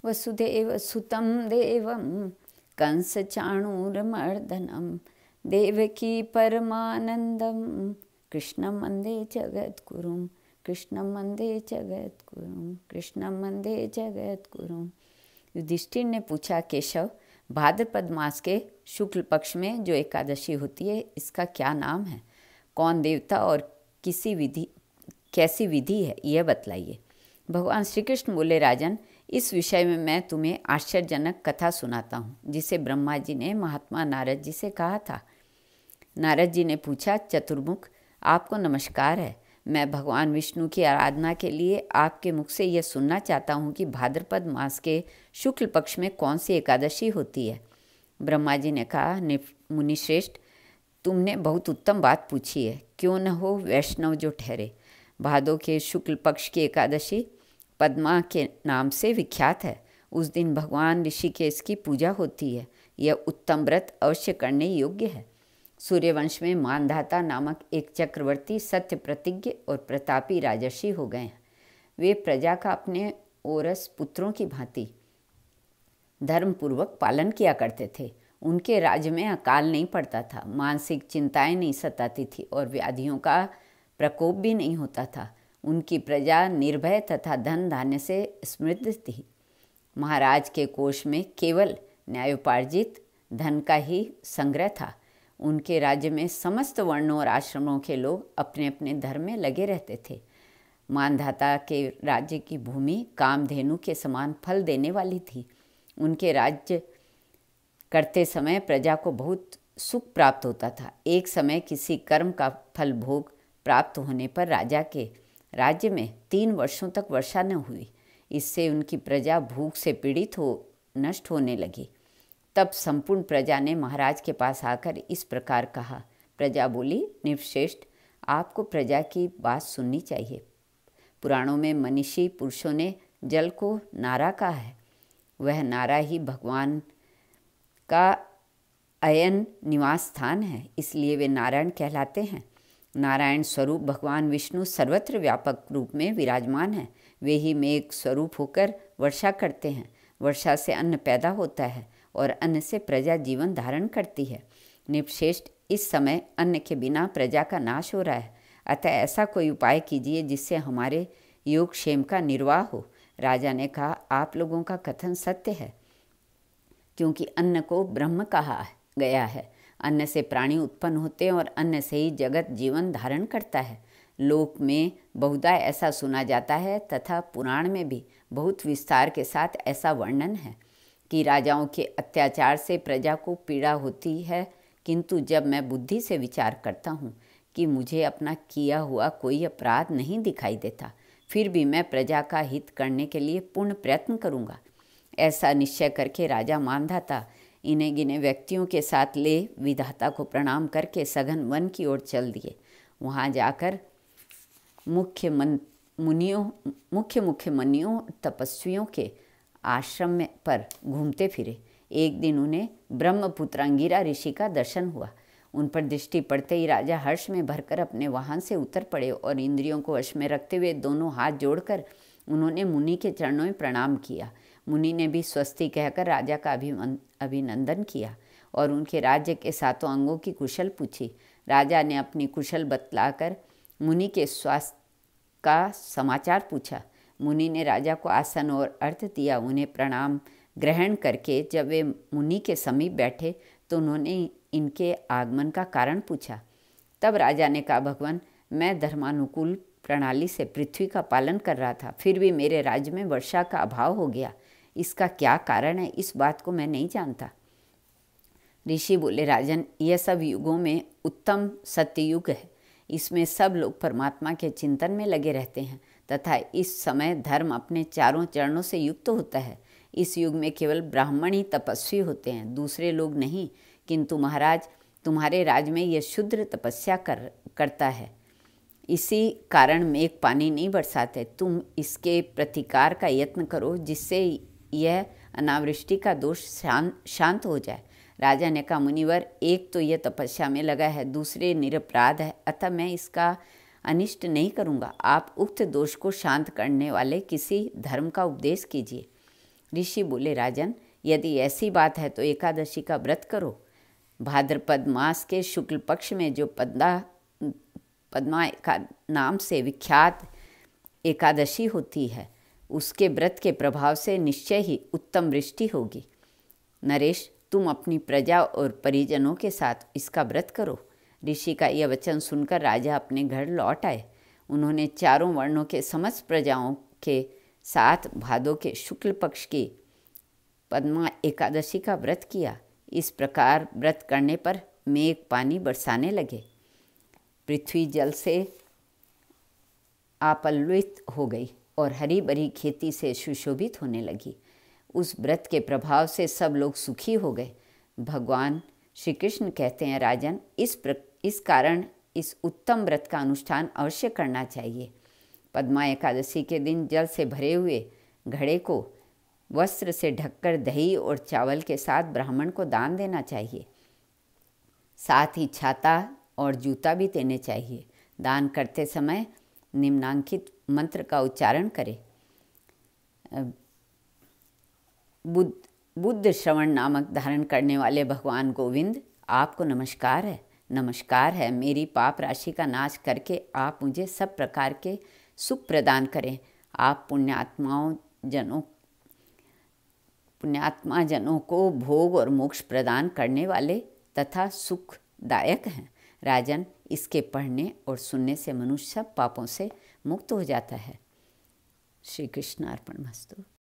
वसुदेव सुतं देवं कंसचाणूरमर्दनं देवकी परमानंदम कृष्णं वन्दे जगद्गुरुं कृष्णं वन्दे जगद्गुरुं कृष्णं वन्दे जगद्गुरुं। युधिष्ठिर ने पूछा, केशव, भाद्रपद मास के शुक्ल पक्ष में जो एकादशी होती है इसका क्या नाम है? कौन देवता और कैसी विधि है, यह बतलाइए। भगवान श्री कृष्ण बोले, राजन, इस विषय में मैं तुम्हें आश्चर्यजनक कथा सुनाता हूँ जिसे ब्रह्मा जी ने महात्मा नारद जी से कहा था। नारद जी ने पूछा, चतुर्मुख, आपको नमस्कार है। मैं भगवान विष्णु की आराधना के लिए आपके मुख से यह सुनना चाहता हूँ कि भाद्रपद मास के शुक्ल पक्ष में कौन सी एकादशी होती है। ब्रह्मा जी ने कहा, मुनिश्रेष्ठ, तुमने बहुत उत्तम बात पूछी है। क्यों न हो वैष्णव जो ठहरे। भादों के शुक्ल पक्ष की एकादशी पद्मा के नाम से विख्यात है। उस दिन भगवान ऋषिकेश की पूजा होती है। यह उत्तम व्रत अवश्य करने योग्य है। सूर्यवंश में मानधाता नामक एक चक्रवर्ती सत्य प्रतिज्ञ और प्रतापी राजर्षि हो गए हैं। वे प्रजा का अपने औरस पुत्रों की भांति धर्मपूर्वक पालन किया करते थे। उनके राज्य में अकाल नहीं पड़ता था, मानसिक चिंताएं नहीं सताती थी और व्याधियों का प्रकोप भी नहीं होता था। उनकी प्रजा निर्भय तथा धन धान्य से समृद्ध थी। महाराज के कोष में केवल न्यायोपार्जित धन का ही संग्रह था। उनके राज्य में समस्त वर्णों और आश्रमों के लोग अपने अपने धर्म में लगे रहते थे। मानधाता के राज्य की भूमि कामधेनु के समान फल देने वाली थी। उनके राज्य करते समय प्रजा को बहुत सुख प्राप्त होता था। एक समय किसी कर्म का फल भोग प्राप्त होने पर राजा के राज्य में 3 वर्षों तक वर्षा न हुई। इससे उनकी प्रजा भूख से पीड़ित नष्ट होने लगी। तब संपूर्ण प्रजा ने महाराज के पास आकर इस प्रकार कहा। प्रजा बोली, नृपश्रेष्ठ, आपको प्रजा की बात सुननी चाहिए। पुराणों में मनीषी पुरुषों ने जल को नारा कहा है। वह नारा ही भगवान का अयन निवास स्थान है, इसलिए वे नारायण कहलाते हैं। नारायण स्वरूप भगवान विष्णु सर्वत्र व्यापक रूप में विराजमान है। वे ही मेघ स्वरूप होकर वर्षा करते हैं। वर्षा से अन्न पैदा होता है और अन्न से प्रजा जीवन धारण करती है। नृपश्रेष्ठ, इस समय अन्न के बिना प्रजा का नाश हो रहा है। अतः ऐसा कोई उपाय कीजिए जिससे हमारे योगक्षेम का निर्वाह हो। राजा ने कहा, आप लोगों का कथन सत्य है, क्योंकि अन्न को ब्रह्म कहा गया है। अन्न से प्राणी उत्पन्न होते हैं और अन्न से ही जगत जीवन धारण करता है। लोक में बहुधा ऐसा सुना जाता है तथा पुराण में भी बहुत विस्तार के साथ ऐसा वर्णन है कि राजाओं के अत्याचार से प्रजा को पीड़ा होती है, किंतु जब मैं बुद्धि से विचार करता हूँ कि मुझे अपना किया हुआ कोई अपराध नहीं दिखाई देता, फिर भी मैं प्रजा का हित करने के लिए पूर्ण प्रयत्न करूँगा। ऐसा निश्चय करके राजा मानधाता इन्हें गिने व्यक्तियों के साथ ले विधाता को प्रणाम करके सघन वन की ओर चल दिए। वहाँ जाकर मुख्य मुनियों तपस्वियों के आश्रम पर घूमते फिरे। एक दिन उन्हें ब्रह्मपुत्र अंगिरा ऋषि का दर्शन हुआ। उन पर दृष्टि पड़ते ही राजा हर्ष में भरकर अपने वाहन से उतर पड़े और इंद्रियों को वश में रखते हुए दोनों हाथ जोड़कर उन्होंने मुनि के चरणों में प्रणाम किया। मुनि ने भी स्वस्ति कहकर राजा का अभिनंदन किया और उनके राज्य के 7 अंगों की कुशल पूछी। राजा ने अपनी कुशल बतलाकर मुनि के स्वास्थ्य का समाचार पूछा। मुनि ने राजा को आसन और अर्घ्य दिया। उन्हें प्रणाम ग्रहण करके जब वे मुनि के समीप बैठे तो उन्होंने इनके आगमन का कारण पूछा। तब राजा ने कहा, भगवान, मैं धर्मानुकूल प्रणाली से पृथ्वी का पालन कर रहा था, फिर भी मेरे राज्य में वर्षा का अभाव हो गया। इसका क्या कारण है, इस बात को मैं नहीं जानता। ऋषि बोले, राजन, यह सब युगों में उत्तम सत्ययुग है। इसमें सब लोग परमात्मा के चिंतन में लगे रहते हैं तथा इस समय धर्म अपने चारों चरणों से युक्त होता है। इस युग में केवल ब्राह्मण ही तपस्वी होते हैं, दूसरे लोग नहीं। किंतु महाराज, तुम्हारे राज्य में यह शुद्र तपस्या करता है, इसी कारण मेघ पानी नहीं बरसाते। तुम इसके प्रतिकार का यत्न करो जिससे यह अनावृष्टि का दोष शांत हो जाए। राजा ने कहा, मुनिवर, एक तो यह तपस्या में लगा है, दूसरे निरपराध है, अतः मैं इसका अनिष्ट नहीं करूँगा। आप उक्त दोष को शांत करने वाले किसी धर्म का उपदेश कीजिए। ऋषि बोले, राजन, यदि ऐसी बात है तो एकादशी का व्रत करो। भाद्रपद मास के शुक्ल पक्ष में जो पद्मा का नाम से विख्यात एकादशी होती है, उसके व्रत के प्रभाव से निश्चय ही उत्तम वृष्टि होगी। नरेश, तुम अपनी प्रजा और परिजनों के साथ इसका व्रत करो। ऋषि का यह वचन सुनकर राजा अपने घर लौट आए। उन्होंने चारों वर्णों के समस्त प्रजाओं के साथ भादों के शुक्ल पक्ष की पद्मा एकादशी का व्रत किया। इस प्रकार व्रत करने पर मेघ पानी बरसाने लगे। पृथ्वी जल से आप्लुत हो गई और हरी भरी खेती से सुशोभित होने लगी। उस व्रत के प्रभाव से सब लोग सुखी हो गए। भगवान श्री कृष्ण कहते हैं, राजन, इस कारण इस उत्तम व्रत का अनुष्ठान अवश्य करना चाहिए। पद्मा एकादशी के दिन जल से भरे हुए घड़े को वस्त्र से ढककर दही और चावल के साथ ब्राह्मण को दान देना चाहिए। साथ ही छाता और जूता भी देने चाहिए। दान करते समय निम्नांकित मंत्र का उच्चारण करें। बुद्ध श्रवण नामक धारण करने वाले भगवान गोविंद, आपको नमस्कार है। नमस्कार है, मेरी पाप राशि का नाश करके आप मुझे सब प्रकार के सुख प्रदान करें। आप पुण्यात्मा जनों को भोग और मोक्ष प्रदान करने वाले तथा सुखदायक हैं। राजन, इसके पढ़ने और सुनने से मनुष्य सब पापों से मुक्त हो जाता है। श्री कृष्ण अर्पणमस्तु।